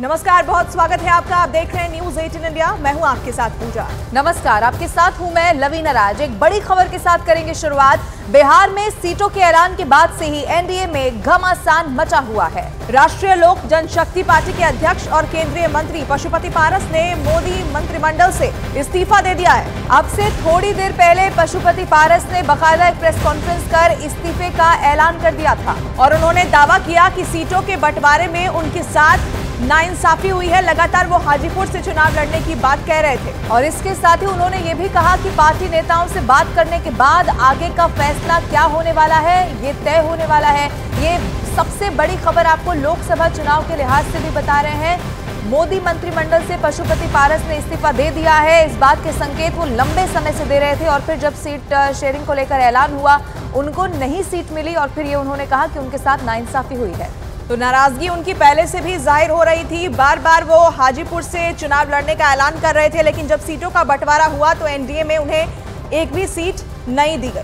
नमस्कार, बहुत स्वागत है आपका। आप देख रहे हैं न्यूज 18 इंडिया। मैं हूं आपके साथ पूजा। नमस्कार, आपके साथ हूं मैं लवीना राज। एक बड़ी खबर के साथ करेंगे शुरुआत। बिहार में सीटों के ऐलान के बाद से ही एनडीए में घमासान मचा हुआ है। राष्ट्रीय लोक जनशक्ति पार्टी के अध्यक्ष और केंद्रीय मंत्री पशुपति पारस ने मोदी मंत्रिमंडल से इस्तीफा दे दिया है। अब से थोड़ी देर पहले पशुपति पारस ने बाकायदा एक प्रेस कॉन्फ्रेंस कर इस्तीफे का ऐलान कर दिया था और उन्होंने दावा किया कि सीटों के बंटवारे में उनके साथ नाइंसाफी हुई है। लगातार वो हाजीपुर से चुनाव लड़ने की बात कह रहे थे और इसके साथ ही उन्होंने ये भी कहा कि पार्टी नेताओं से बात करने के बाद आगे का फैसला क्या होने वाला है ये तय होने वाला है। ये सबसे बड़ी खबर आपको लोकसभा चुनाव के लिहाज से भी बता रहे हैं। मोदी मंत्रिमंडल से पशुपति पारस ने इस्तीफा दे दिया है। इस बात के संकेत वो लंबे समय से दे रहे थे और फिर जब सीट शेयरिंग को लेकर ऐलान हुआ उनको नहीं सीट मिली और फिर ये उन्होंने कहा कि उनके साथ नाइंसाफी हुई है। तो नाराजगी उनकी पहले से भी जाहिर हो रही थी। बार बार वो हाजीपुर से चुनाव लड़ने का ऐलान कर रहे थे, लेकिन जब सीटों का बंटवारा हुआ तो एनडीए में उन्हें एक भी सीट नहीं दी गई।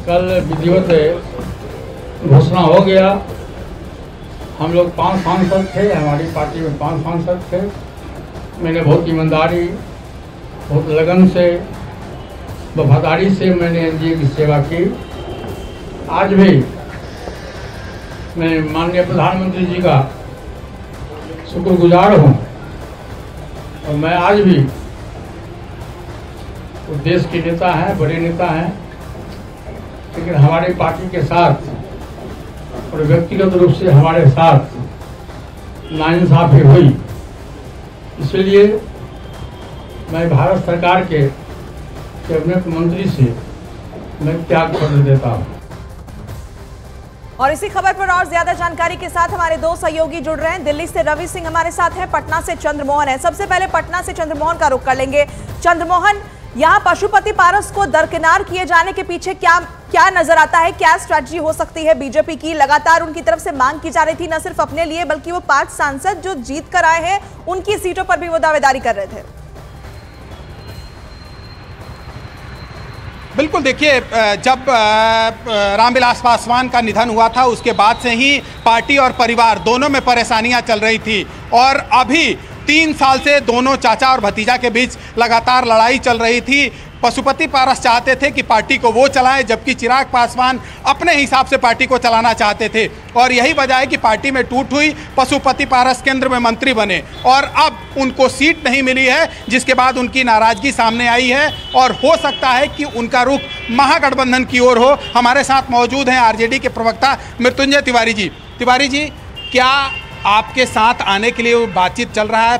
कल विधिवत घोषणा हो गया। हम लोग 5 सांसद थे, हमारी पार्टी में 5 सांसद थे। मैंने बहुत ईमानदारी, बहुत लगन से, वफादारी से मैंने एनडीए की सेवा की। आज भी मैं माननीय प्रधानमंत्री जी का शुक्रगुजार हूँ और मैं आज भी वो देश के नेता हैं, बड़े नेता हैं, लेकिन हमारी पार्टी के साथ और व्यक्तिगत रूप से हमारे साथ नाइंसाफी हुई। इसलिए मैं भारत सरकार के कैबिनेट मंत्री से मैं त्याग पत्र देता हूँ। और इसी खबर पर और ज्यादा जानकारी के साथ हमारे 2 सहयोगी जुड़ रहे हैं। दिल्ली से रवि सिंह हमारे साथ हैं, पटना से चंद्रमोहन है। सबसे पहले पटना से चंद्रमोहन का रुख कर लेंगे। चंद्रमोहन, यहाँ पशुपति पारस को दरकिनार किए जाने के पीछे क्या नजर आता है? क्या स्ट्रैटेजी हो सकती है बीजेपी की? लगातार उनकी तरफ से मांग की जा रही थी, न सिर्फ अपने लिए बल्कि वो 5 सांसद जो जीत कर आए हैं उनकी सीटों पर भी वो दावेदारी कर रहे थे। बिल्कुल, देखिए, जब रामविलास पासवान का निधन हुआ था उसके बाद से ही पार्टी और परिवार दोनों में परेशानियां चल रही थी और अभी 3 साल से दोनों चाचा और भतीजा के बीच लगातार लड़ाई चल रही थी। पशुपति पारस चाहते थे कि पार्टी को वो चलाएं, जबकि चिराग पासवान अपने हिसाब से पार्टी को चलाना चाहते थे और यही वजह है कि पार्टी में टूट हुई। पशुपति पारस केंद्र में मंत्री बने और अब उनको सीट नहीं मिली है, जिसके बाद उनकी नाराजगी सामने आई है और हो सकता है कि उनका रुख महागठबंधन की ओर हो। हमारे साथ मौजूद हैं आरजेडी के प्रवक्ता मृत्युंजय तिवारी जी। तिवारी जी, क्या आपके साथ आने के लिए बातचीत चल रहा है